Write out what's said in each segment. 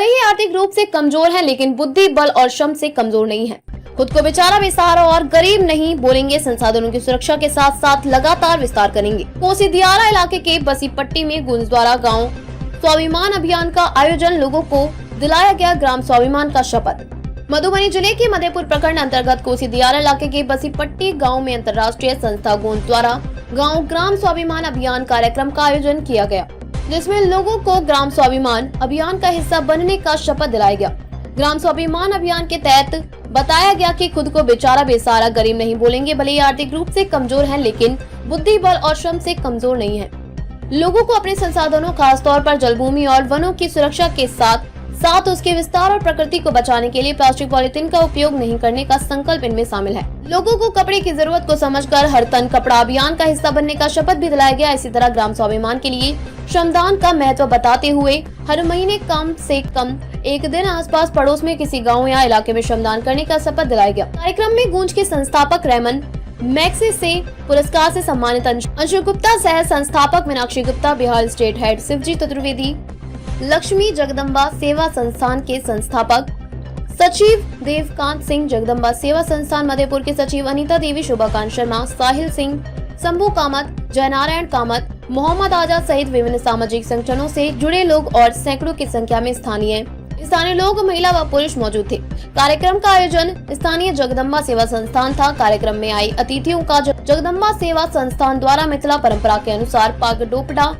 ही आर्थिक रूप से कमजोर हैं, लेकिन बुद्धि, बल और श्रम से कमजोर नहीं है। खुद को बेचारा, बेसहारा और गरीब नहीं बोलेंगे। संसाधनों की सुरक्षा के साथ साथ लगातार विस्तार करेंगे। कोसी दियारा इलाके के बसी पट्टी में गुंज द्वारा गाँव स्वाभिमान अभियान का आयोजन, लोगों को दिलाया गया ग्राम स्वाभिमान का शपथ। मधुबनी जिले के मधेपुर प्रखंड अंतर्गत कोसी दियारा इलाके के बसी पट्टी गाँव में अंतर्राष्ट्रीय संस्था गोंद द्वारा गाँव ग्राम स्वाभिमान अभियान कार्यक्रम का आयोजन किया गया, जिसमें लोगों को ग्राम स्वाभिमान अभियान का हिस्सा बनने का शपथ दिलाया गया। ग्राम स्वाभिमान अभियान के तहत बताया गया कि खुद को बेचारा, बेसहारा, गरीब नहीं बोलेंगे। भले ही आर्थिक रूप से कमजोर हैं, लेकिन बुद्धि, बल और श्रम से कमजोर नहीं है। लोगों को अपने संसाधनों, खासतौर पर जलभूमि और वनों की सुरक्षा के साथ उसके विस्तार और प्रकृति को बचाने के लिए प्लास्टिक पॉलीथीन का उपयोग नहीं करने का संकल्प इनमें शामिल है। लोगों को कपड़े की जरूरत को समझकर हर तन कपड़ा अभियान का हिस्सा बनने का शपथ भी दिलाया गया। इसी तरह ग्राम स्वाभिमान के लिए श्रमदान का महत्व बताते हुए हर महीने कम से कम एक दिन आसपास पड़ोस में किसी गाँव या इलाके में श्रमदान करने का शपथ दिलाया गया। कार्यक्रम में गूंज के संस्थापक रेमन मैक्सी से पुरस्कार से सम्मानित अंशु गुप्ता, सह संस्थापक मीनाक्षी गुप्ता, बिहार स्टेट हेड शिवजी चतुर्वेदी, लक्ष्मी जगदम्बा सेवा संस्थान के संस्थापक सचिव देवकांत सिंह, जगदम्बा सेवा संस्थान मधेपुर के सचिव अनीता देवी, शोभाकांत शर्मा, साहिल सिंह, शंभू कामत, जयनारायण कामत, मोहम्मद आजाद सहित विभिन्न सामाजिक संगठनों से जुड़े लोग और सैकड़ों की संख्या में स्थानीय लोग, महिला व पुरुष मौजूद थे। कार्यक्रम का आयोजन स्थानीय जगदम्बा सेवा संस्थान था। कार्यक्रम में आई अतिथियों का जगदम्बा सेवा संस्थान द्वारा मिथिला परंपरा के अनुसार पाग डोपटा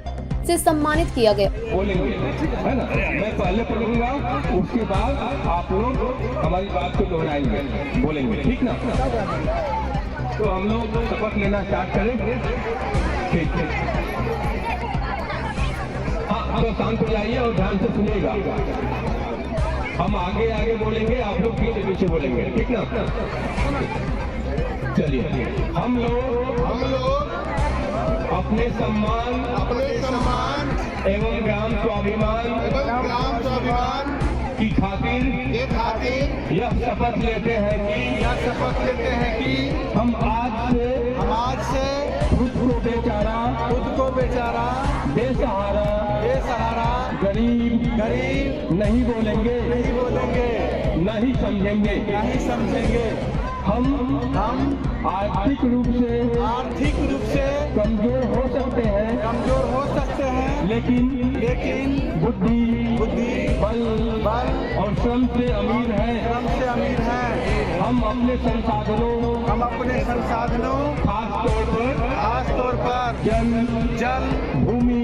से सम्मानित किया गया। है ना? मैं पहले पढ़ूंगा, उसके बाद आप लोग हमारी बात को दोहराएंगे, बोलेंगे, ठीक ना? तो हम लोग शपथ लेना स्टार्ट करें। ठीक है, तो शांत हो जाइए और ध्यान से सुनिएगा। हम आगे बोलेंगे, आप लोग पीछे बोलेंगे, ठीक ना? चलिए, हम लोग अपने सम्मान एवं ग्राम स्वाभिमान की खातिर यह शपथ लेते हैं कि हम आज से खुद को बेचारा, बेसहारा, गरीब नहीं बोलेंगे, नहीं समझेंगे। हम आर्थिक रूप से कमजोर हो सकते हैं, लेकिन बुद्धि, बल और श्रम से अमीर हैं। हम अपने संसाधनों खास तौर पर जल, भूमि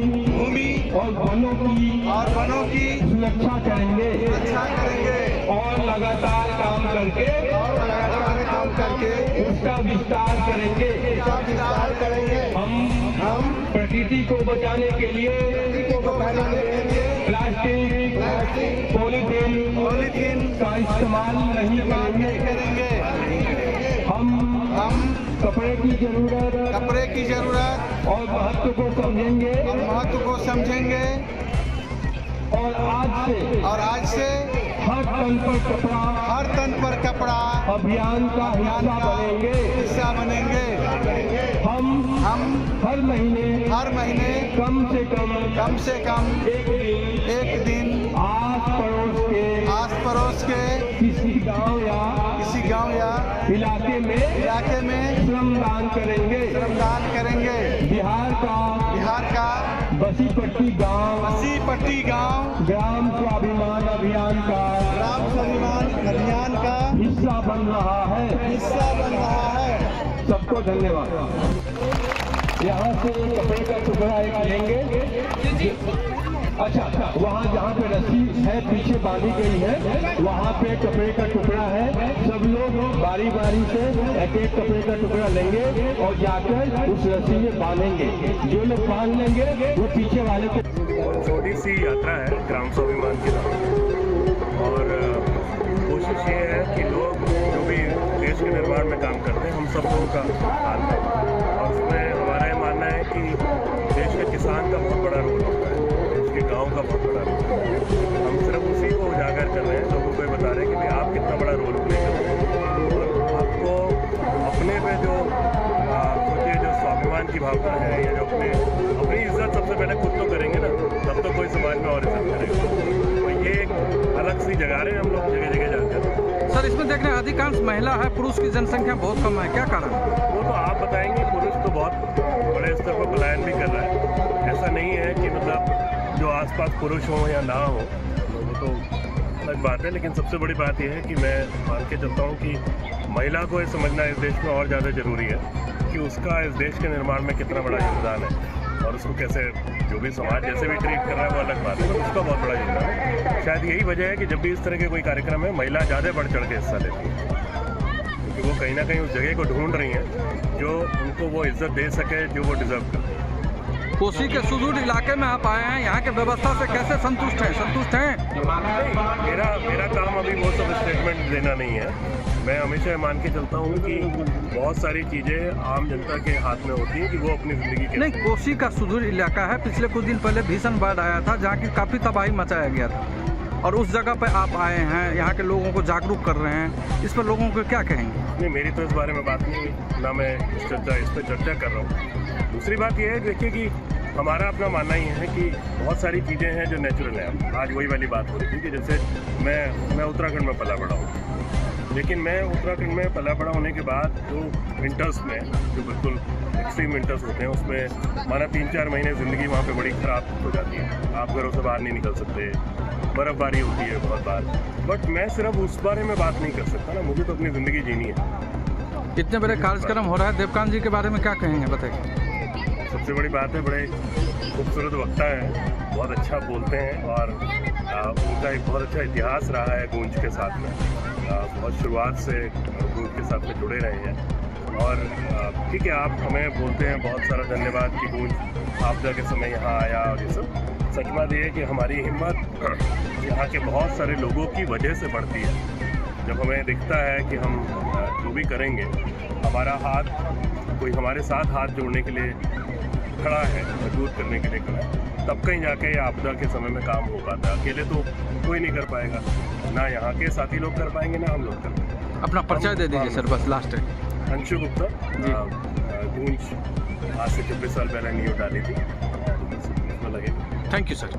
और वनों की सुरक्षा करेंगे और लगातार काम करके उसका विस्तार करेंगे। हम प्रकृति को बचाने के लिए प्लास्टिक, पॉलीथीन का इस्तेमाल नहीं करेंगे। हम कपड़े की जरूरत और महत्व को समझेंगे और आज से हर तन पर कपड़ा अभियान का हिस्सा बनेंगे। हम हर महीने कम से कम एक दिन आस पड़ोस के किसी गांव या इलाके में श्रमदान करेंगे। बिहार का बसी पट्टी गांव ग्राम स्वाभिमान अभियान का हिस्सा बन रहा है। सबको धन्यवाद। यहाँ से कपड़े का टुकड़ा एक लेंगे। अच्छा, वहाँ जहाँ पे रस्सी है पीछे बांधी गई है, वहाँ पे कपड़े का टुकड़ा है। सब लोग बारी से एक कपड़े का टुकड़ा लेंगे और जाकर उस रस्सी में बांधेंगे। जो लोग बांध लेंगे वो पीछे वाले को। छोटी सी यात्रा है ग्राम स्वाभिमान की और कोशिश ये है कि लोग जो भी देश के निर्माण में काम करते हैं, हम सब लोगों का हाथ है और उसमें हमारा ये मानना है कि देश के किसान का बहुत बड़ा रोल होता है, देश के गाँव का बहुत बड़ा रोल होता है। हम सिर्फ उसी को उजागर कर रहे हैं, लोगों को बता रहे हैं कि भाई आप कितना बड़ा रोल प्ले करते हैं और आपको अपने पे जो सोचिए जो स्वाभिमान की भावना है या जो अपनी इज्जत सबसे पहले खुद तो करेंगे ना, तब तो कोई समाज में और इज्जत करेगा। तो ये सी जगा रहे हैं हम लोग जगह जगह जाकर। सर इसमें देखने अधिकांश महिला है, पुरुष की जनसंख्या बहुत कम है, क्या कारण है? वो तो आप बताएंगे। पुरुष तो बहुत बड़े स्तर पर पलायन भी कर रहा है। ऐसा नहीं है कि मतलब जो आसपास पुरुष हो या ना हो, वो तो अलग बात है। लेकिन सबसे बड़ी बात यह है कि मैं मान के चलता हूँ कि महिला को ये समझना इस देश में और ज़्यादा ज़रूरी है कि उसका इस देश के निर्माण में कितना बड़ा योगदान है, और उसको कैसे जो भी समाज जैसे भी ट्रीट कर रहा है वो अलग बात है, तो उसका बहुत बड़ा योगदान है। शायद यही वजह है कि जब भी इस तरह के कोई कार्यक्रम है, महिला ज़्यादा बढ़ चढ़ के हिस्सा लेती है, क्योंकि वो कहीं ना कहीं उस जगह को ढूंढ रही हैं जो उनको वो इज्जत दे सके जो वो डिजर्व करते हैं। कोसी के सुदूर इलाके में आप आए हैं, यहाँ के व्यवस्था से कैसे संतुष्ट हैं? संतुष्ट हैं? मेरा काम अभी वो सब स्टेटमेंट देना नहीं है। मैं हमेशा मान के चलता हूँ कि बहुत सारी चीज़ें आम जनता के हाथ में होती हैं कि वो अपनी ज़िंदगी के नहीं, कोसी का सुदूर इलाका है, पिछले कुछ दिन पहले भीषण बाढ़ आया था जहाँ की काफ़ी तबाही मचाया गया था, और उस जगह पे आप आए हैं, यहाँ के लोगों को जागरूक कर रहे हैं, इस पर लोगों को क्या कहेंगे? नहीं, मेरी तो इस बारे में बात नहीं हुई, ना मैं इस पर चर्चा कर रहा हूँ। दूसरी बात यह है देखिए कि हमारा अपना मानना ये है कि बहुत सारी चीज़ें हैं जो नेचुरल हैं। आज वही वाली बात हो रही थी कि जैसे मैं उत्तराखंड में पला बड़ा हूँ, लेकिन मैं उत्तराखंड में पला बड़ा होने के बाद जो विंटर्स में जो बिल्कुल एक्सट्रीम विंटर्स होते हैं उसमें माना 3-4 महीने ज़िंदगी वहाँ पे बड़ी ख़राब हो जाती है। आप घरों से बाहर नहीं निकल सकते, बर्फ़बारी होती है बहुत बार। बट मैं सिर्फ उस बारे में बात नहीं कर सकता ना, मुझे तो अपनी ज़िंदगी जीनी है। इतने बड़े कार्यक्रम हो रहा है, देवकांत जी के बारे में क्या कहेंगे, बताइए। सबसे बड़ी बात है, बड़े खूबसूरत वक्ता हैं, बहुत अच्छा बोलते हैं, और उनका एक बहुत अच्छा इतिहास रहा है गूंज के साथ में। बहुत शुरुआत से गूंज के साथ में जुड़े रहे हैं, और ठीक है आप हमें बोलते हैं बहुत सारा धन्यवाद कि गूंज आपदा के समय यहाँ आया, और ये सब सच बात ये है कि हमारी हिम्मत यहाँ के बहुत सारे लोगों की वजह से बढ़ती है। जब हमें दिखता है कि हम जो भी करेंगे, हमारा हाथ कोई हमारे साथ हाथ जोड़ने के लिए खड़ा है, मजबूत करने के लिए खड़ा है, तब कहीं जाके ये आपदा के समय में काम हो पाता है। अकेले तो कोई नहीं कर पाएगा, ना यहाँ के साथी लोग कर पाएंगे ना हम लोग कर पाएंगे। अपना परिचय दे दीजिए सर, बस लास्ट है। अंशु गुप्ता, गूंज आज से 24 साल पहले नींव डाली थी, तो लगे। Thank you sir.